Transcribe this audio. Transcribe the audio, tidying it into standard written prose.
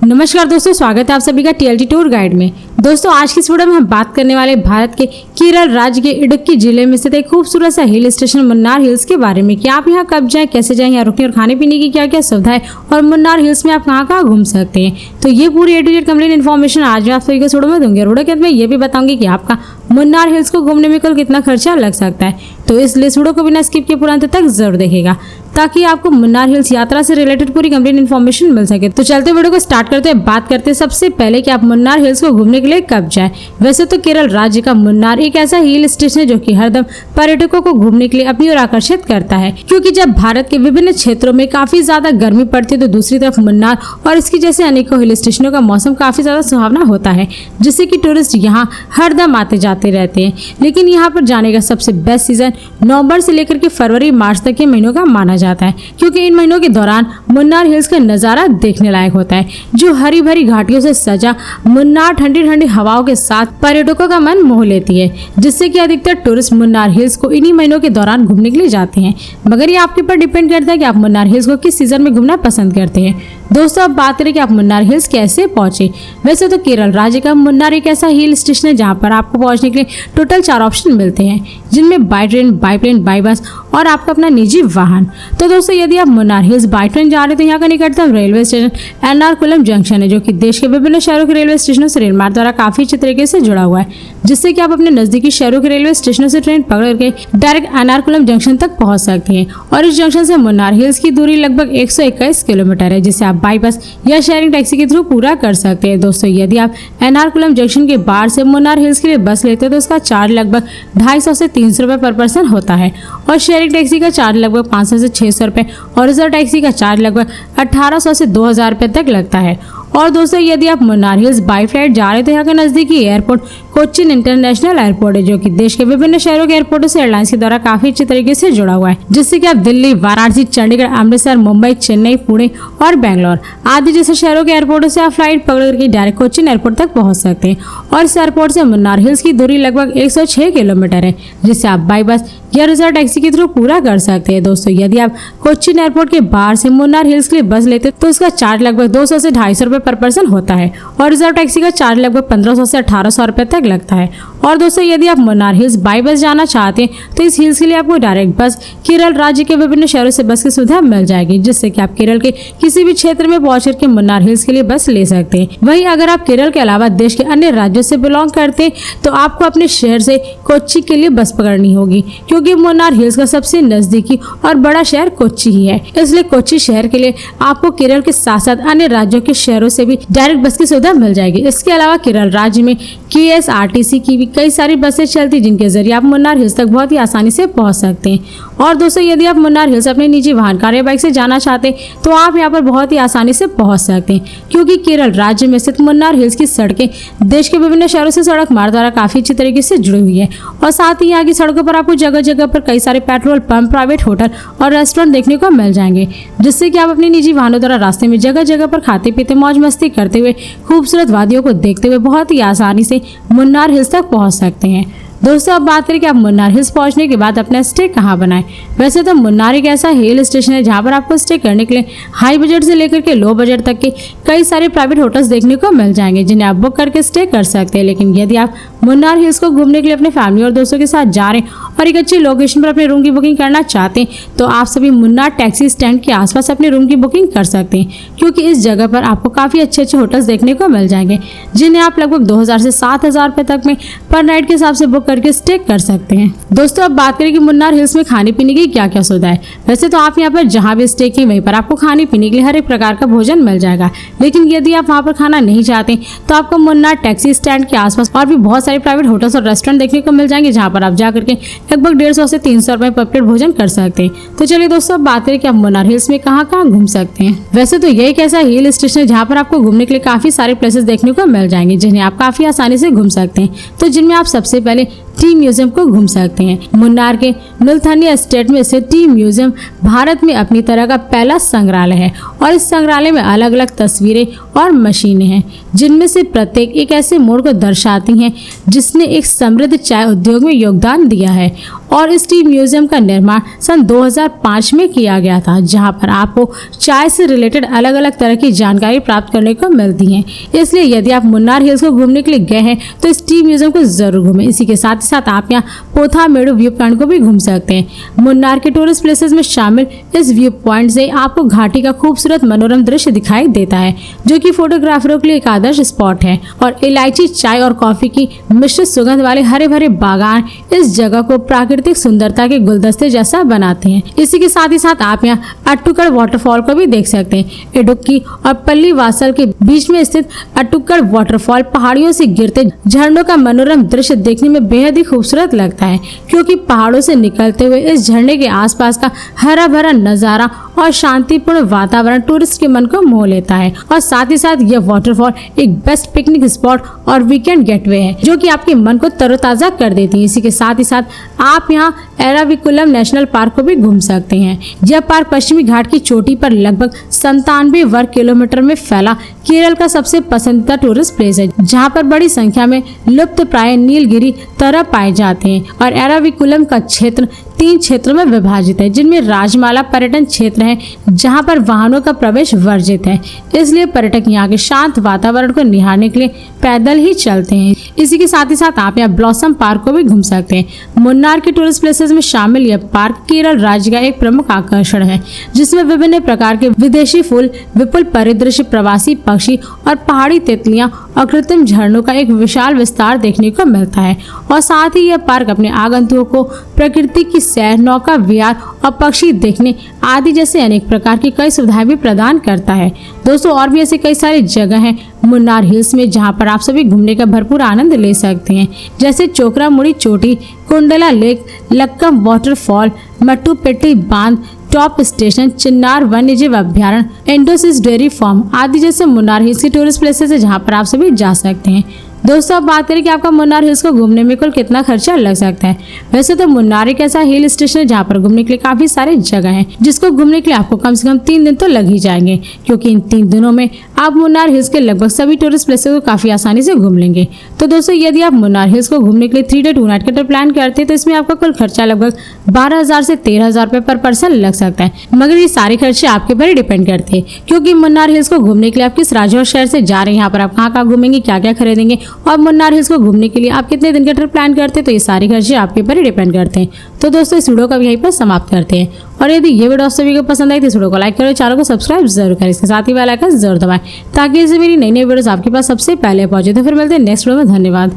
नमस्कार दोस्तों, स्वागत है आप सभी का टीएलटी टूर गाइड में। दोस्तों आज की इस वीडियो में हम बात करने वाले भारत के केरल राज्य के इडुक्की जिले में स्थित एक खूबसूरत सा हिल स्टेशन मुन्नार हिल्स के बारे में कि आप यहाँ कब जाएं, कैसे जाएं, यहाँ रुकने और खाने पीने की क्या क्या सुविधा है और मुन्नार हिल्स में आप कहाँ घूम सकते हैं। तो ये पूरी ए टू जेड कंप्लीट इन्फॉर्मेशन आज मैं आप सभी को वीडियो में दूंगी। वीडियो के अंत में ये भी बताऊंगी कि आपका मुन्नार हिल्स को घूमने में कुल कितना खर्चा लग सकता है। तो इसलिए वीडियो को बिना स्किप किए पूरा अंत तक जरूर देखेगा ताकि आपको मुन्नार हिल्स यात्रा से रिलेटेड पूरी कंप्लीट इन्फॉर्मेशन मिल सके। तो चलते वीडियो को स्टार्ट करते हैं। बात करते हैं सबसे पहले कि आप मुन्नार हिल्स को घूमने के लिए कब जाएं। वैसे तो केरल राज्य का मुन्नार एक ऐसा हिल स्टेशन है जो कि हरदम पर्यटकों को घूमने के लिए अपनी ओर आकर्षित करता है, क्योंकि जब भारत के विभिन्न क्षेत्रों में काफी ज्यादा गर्मी पड़ती है तो दूसरी तरफ मुन्नार और इसकी जैसे अनेकों हिल स्टेशनों का मौसम काफी ज्यादा सुहावना होता है, जिससे कि टूरिस्ट यहाँ हरदम आते जाते रहते हैं। लेकिन यहाँ पर जाने का सबसे बेस्ट सीजन नवंबर से लेकर के फरवरी मार्च तक के महीनों का माना जाता है, क्योंकि इन महीनों के दौरान मुन्नार हिल्स का नजारा देखने लायक होता है। जो हरी भरी घाटियों से सजा मुन्नार ठंडी ठंडी हवाओं के साथ पर्यटकों का मन मोह लेती है, जिससे कि अधिकतर टूरिस्ट मुन्नार हिल्स को इन्हीं महीनों के दौरान घूमने के लिए जाते हैं। मगर ये आपके ऊपर डिपेंड करता है कि आप मुन्नार हिल्स को किस सीजन में घूमना पसंद करते हैं। दोस्तों अब बात करें कि आप मुन्नार हिल्स कैसे पहुंचे। वैसे तो केरल राज्य का मुन्नार एक ऐसा हिल स्टेशन है जहां पर आपको पहुंचने के लिए टोटल 4 ऑप्शन मिलते हैं, जिनमें by train, by plane, by bus और आपका अपना निजी वाहन। तो दोस्तों यदि आप मुन्नार हिल्स बाय ट्रेन जा रहे हैं तो यहाँ का निकटतम रेलवे स्टेशन एर्नाकुलम जंक्शन है, जो कि देश के विभिन्न शहरों के रेलवे स्टेशनों से रेलमार्ग द्वारा काफी अच्छे तरीके से जुड़ा हुआ है, जिससे कि आप अपने नजदीकी शहरों के रेलवे स्टेशनों से ट्रेन पकड़ करके डायरेक्ट एर्नाकुलम जंक्शन तक पहुंच सकते हैं। और इस जंक्शन से मुन्नार हिल्स की दूरी लगभग 121 किलोमीटर है, जिसे आप बाई बस या शेयरिंग टैक्सी के थ्रू पूरा कर सकते हैं। दोस्तों यदि आप एर्नाकुलम जंक्शन के बाहर से मुन्नार हिल्स के लिए बस लेते हैं तो उसका चार्ज लगभग 250 से 300 रुपए पर पर्सन होता है, और शेयरिंग टैक्सी का चार्ज लगभग 500 से 600 रुपए और रिजर्व टैक्सी का चार्ज लगभग 1800 से 2000 रुपए तक लगता है। और दोस्तों यदि आप मुन्नार हिल्स बाई फ्लाइट जा रहे हैं तो यहाँ का नजदीकी एयरपोर्ट कोच्चिन इंटरनेशनल एयरपोर्ट है, जो कि देश के विभिन्न शहरों के एयरपोर्टों से एयरलाइंस के द्वारा काफी अच्छे तरीके से जुड़ा हुआ है, जिससे कि आप दिल्ली, वाराणसी, चंडीगढ़, अमृतसर, मुंबई, चेन्नई, पुणे और बेंगलोर आदि जैसे शहरों के एयरपोर्टों से आप फ्लाइट पकड़ करके डायरेक्ट कोच्चिन एयरपोर्ट तक पहुंच सकते हैं। और इस एयरपोर्ट से मुन्नार हिल्स की दूरी लगभग 106 किलोमीटर है, जिसे आप बाई बस या रिजर्व टैक्सी के थ्रू पूरा कर सकते हैं। दोस्तों यदि आप कोच्चिन एयरपोर्ट के बाहर से मुन्नार हिल्स के लिए बस लेते तो उसका चार्ज लगभग 200 से 250 रुपए पर पर्सन होता है, और रिजर्व टैक्सी का चार्ज लगभग 1500 से 1800 रुपए तक लगता है। और दोस्तों यदि आप मुन्नार हिल्स बाई बस जाना चाहते हैं तो इस हिल्स के लिए आपको डायरेक्ट बस केरल राज्य के विभिन्न शहरों से बस की सुविधा मिल जाएगी, जिससे कि आप केरल के किसी भी क्षेत्र में पहुंच करके मुन्नार हिल्स के लिए बस ले सकते हैं। वहीं अगर आप केरल के अलावा देश के अन्य राज्यों से बिलोंग करते हैं तो आपको अपने शहर से कोच्चि के लिए बस पकड़नी होगी, क्योंकि मुन्नार हिल्स का सबसे नजदीकी और बड़ा शहर कोच्चि ही है। इसलिए कोच्चि शहर के लिए आपको केरल के साथ साथ अन्य राज्यों के शहरों से भी डायरेक्ट बस की सुविधा मिल जाएगी। इसके अलावा केरल राज्य में KSRTC की भी कई सारी बसें चलती, जिनके जरिए आप मुन्नार हिल्स तक बहुत ही आसानी से पहुंच सकते हैं। और दोस्तों यदि आप मुन्नार हिल्स अपने निजी वाहन, कार या बाइक से जाना चाहते हैं तो आप यहाँ पर बहुत ही आसानी से पहुंच सकते हैं, क्योंकि केरल राज्य में स्थित मुन्नार हिल्स की सड़कें देश के विभिन्न शहरों से सड़क मार्ग द्वारा काफी अच्छी तरीके से जुड़ी हुई है। और साथ ही यहाँ की सड़कों पर आपको जगह जगह पर कई सारे पेट्रोल पंप, प्राइवेट होटल और रेस्टोरेंट देखने को मिल जाएंगे, जिससे कि आप अपने निजी वाहनों द्वारा रास्ते में जगह जगह पर खाते पीते मौज मस्ती करते हुए खूबसूरत वादियों को देखते हुए बहुत ही आसानी से मुन्नार हिल्स तक पहुंच सकते हैं। दोस्तों अब बात करें कि आप मुन्नार हिल्स पहुंचने के बाद अपना स्टे कहां बनाएं। वैसे तो मुन्नार एक ऐसा हिल स्टेशन है जहां पर आपको स्टे करने के लिए हाई बजट से लेकर के लो बजट तक के कई सारे प्राइवेट होटल्स देखने को मिल जाएंगे, जिन्हें आप बुक करके स्टे कर सकते हैं। लेकिन यदि आप मुन्नार हिल्स को घूमने के लिए अपने फैमिली और दोस्तों के साथ जा रहे हैं और एक अच्छी लोकेशन पर अपने रूम की बुकिंग करना चाहते हैं तो आप सभी मुन्नार टैक्सी स्टैंड के आसपास अपने रूम की बुकिंग कर सकते हैं, क्योंकि इस जगह पर आपको काफी अच्छे अच्छे होटल्स देखने को मिल जाएंगे, जिन्हें आप लगभग 2000 से 7000 रुपए तक में पर नाइट के हिसाब से बुक करके स्टे कर सकते हैं। दोस्तों अब बात करें कि मुन्नार हिल्स में खाने पीने की क्या क्या सुविधा है। वैसे तो आप यहाँ पर जहाँ भी स्टे की वहीं पर आपको खाने पीने के लिए हर एक प्रकार का भोजन मिल जाएगा, लेकिन यदि आप वहाँ पर खाना नहीं चाहते तो आपको मुन्नार टैक्सी स्टैंड के आसपास और भी बहुत सारे प्राइवेट होटल्स और रेस्टोरेंट देखने को मिल जाएंगे, जहाँ पर आप जा करके लगभग 150 से 300 रुपए पर प्लेट भोजन कर सकते हैं। तो चलिए दोस्तों अब बात करें कि आप मुन्नार हिल्स में कहाँ घूम सकते हैं। वैसे तो ये एक ऐसा हिल स्टेशन है जहाँ पर आपको घूमने के लिए काफी सारे प्लेसेस देखने को मिल जाएंगे, जिन्हें आप काफी आसानी से घूम सकते हैं। तो जिनमें आप सबसे पहले टी म्यूजियम को घूम सकते हैं। मुन्नार के नुल्थानी एस्टेट में स्थित टी म्यूजियम भारत में अपनी तरह का पहला संग्रहालय है और इस संग्रहालय में अलग अलग तस्वीरें और मशीनें हैं, जिनमें से प्रत्येक एक ऐसे मोड़ को दर्शाती हैं जिसने एक समृद्ध चाय उद्योग में योगदान दिया है। और इस टी म्यूजियम का निर्माण सन 2005 में किया गया था, जहां पर आपको चाय से रिलेटेड अलग अलग तरह की जानकारी प्राप्त करने को मिलती है। इसलिए यदि आप मुन्नार हिल्स को घूमने के लिए गए हैं तो इस टी म्यूजियम को जरूर घूमें। इसी के साथ ही साथ आप यहाँ पोथामेडु व्यू पॉइंट को भी घूम सकते हैं। मुन्नार के टूरिस्ट प्लेसेस में शामिल इस व्यू पॉइंट से आपको घाटी का खूबसूरत मनोरम दृश्य दिखाई देता है, जो कि फोटोग्राफरों के लिए एक आदर्श स्पॉट है। और इलायची, चाय और कॉफी की मिश्रित सुगंध वाले हरे भरे बागान इस जगह को प्राकृतिक सुंदरता के गुलदस्ते जैसा बनाते हैं। इसी के साथ ही साथ आप यहाँ अट्टुक्कड़ वाटरफॉल को भी देख सकते हैं। इडुक्की और पल्लीवासल के बीच में स्थित अट्टुक्कड़ वाटरफॉल पहाड़ियों से गिरते झरनों का मनोरम दृश्य देखने में बेहद ही खूबसूरत लगता है, क्योंकि पहाड़ों से निकलते हुए इस झरने के आसपास का हरा भरा नजारा और शांतिपूर्ण वातावरण टूरिस्ट के मन को मोह लेता है। और साथ ही साथ यह वाटरफॉल एक बेस्ट पिकनिक स्पॉट और वीकेंड गेटवे है, जो कि आपके मन को तरोताजा कर देती है। इसी के साथ ही साथ आप यहाँ एराविकुलम नेशनल पार्क को भी घूम सकते हैं। यह पार्क पश्चिमी घाट की चोटी पर लगभग 97 वर्ग किलोमीटर में फैला केरल का सबसे पसंदीदा टूरिस्ट प्लेस है, जहाँ पर बड़ी संख्या में लुप्त प्राय नीलगिरी तरह पाए जाते हैं। और एराविकुलम का क्षेत्र 3 क्षेत्रों में विभाजित है, जिनमें राजमाला पर्यटन क्षेत्र है, जहां पर वाहनों का प्रवेश वर्जित है। इसलिए पर्यटक यहां के शांत वातावरण को निहारने के लिए पैदल ही चलते हैं। इसी के साथ ही साथ आप यहाँ ब्लॉसम पार्क को भी घूम सकते हैं। मुन्नार के टूरिस्ट प्लेसेस में शामिल यह पार्क केरल राज्य का एक प्रमुख आकर्षण है, जिसमें विभिन्न प्रकार के विदेशी फूल, विपुल परिदृश्य, प्रवासी पक्षी और पहाड़ी तितलियां और कृत्रिम झरनों का एक विशाल विस्तार देखने को मिलता है। और साथ ही यह पार्क अपने आगंतुकों को प्रकृति की सैर, नौका विहार और पक्षी देखने आदि जैसे अनेक प्रकार की कई सुविधाएं भी प्रदान करता है। दोस्तों, और भी ऐसे कई सारी जगह हैं मुन्नार हिल्स में, जहां पर आप सभी घूमने का भरपूर आनंद ले सकते हैं, जैसे चोकरामुड़ी चोटी, कुंडला लेक, लक्कम वाटरफॉल, मट्टुपेट्टी बांध, टॉप स्टेशन, चिन्नार वन्यजीव अभ्यारण्य, एंडोसिस डेयरी फार्म आदि जैसे मुन्नार हिल्स की टूरिस्ट प्लेसेस है, जहां पर आप सभी जा सकते हैं। दोस्तों, अब बात करें कि आपका मुन्नार हिल्स को घूमने में कुल कितना खर्चा लग सकता है। वैसे तो मुन्नार एक ऐसा हिल स्टेशन है जहाँ पर घूमने के लिए काफी सारे जगह हैं, जिसको घूमने के लिए आपको कम से कम 3 दिन तो लग ही जाएंगे, क्योंकि इन 3 दिनों में आप मुन्नार हिल्स के लगभग सभी टूरिस्ट प्लेसेस को काफी आसानी से घूम लेंगे। तो दोस्तों, यदि आप मुन्नार हिल्स को घूमने के लिए 3 डे 2 नाइट का ट्रिप प्लान करते हैं तो इसमें आपका कुल खर्चा लगभग 12,000 से 13,000 रुपए पर पर्सन लग सकता है। मगर ये सारे खर्चे आपके ऊपर ही डिपेंड करते हैं, क्योंकि मुन्नार हिल्स को घूमने के लिए आप किस राज्य और शहर से जा रहे हैं, यहाँ पर आप कहाँ घूमेंगे, क्या क्या खरीदेंगे, और मुन्नार हिल्स को घूमने के लिए आप कितने दिन का ट्रिप प्लान करते हैं, तो ये सारे खर्चे आपके ऊपर ही डिपेंड करते हैं। तो दोस्तों, इस वीडियो को यहीं पर समाप्त करते हैं। और यदि ये वीडियो सभी को पसंद आई तो इस वीडियो को लाइक करो, चैनल को सब्सक्राइब जरूर करें, इसके साथ ही बेल आइकन जरूर दबाएं, ताकि इससे मेरी नई नई वीडियोस आपके पास सबसे पहले पहुंचे। तो फिर मिलते हैं नेक्स्ट वीडियो में। धन्यवाद।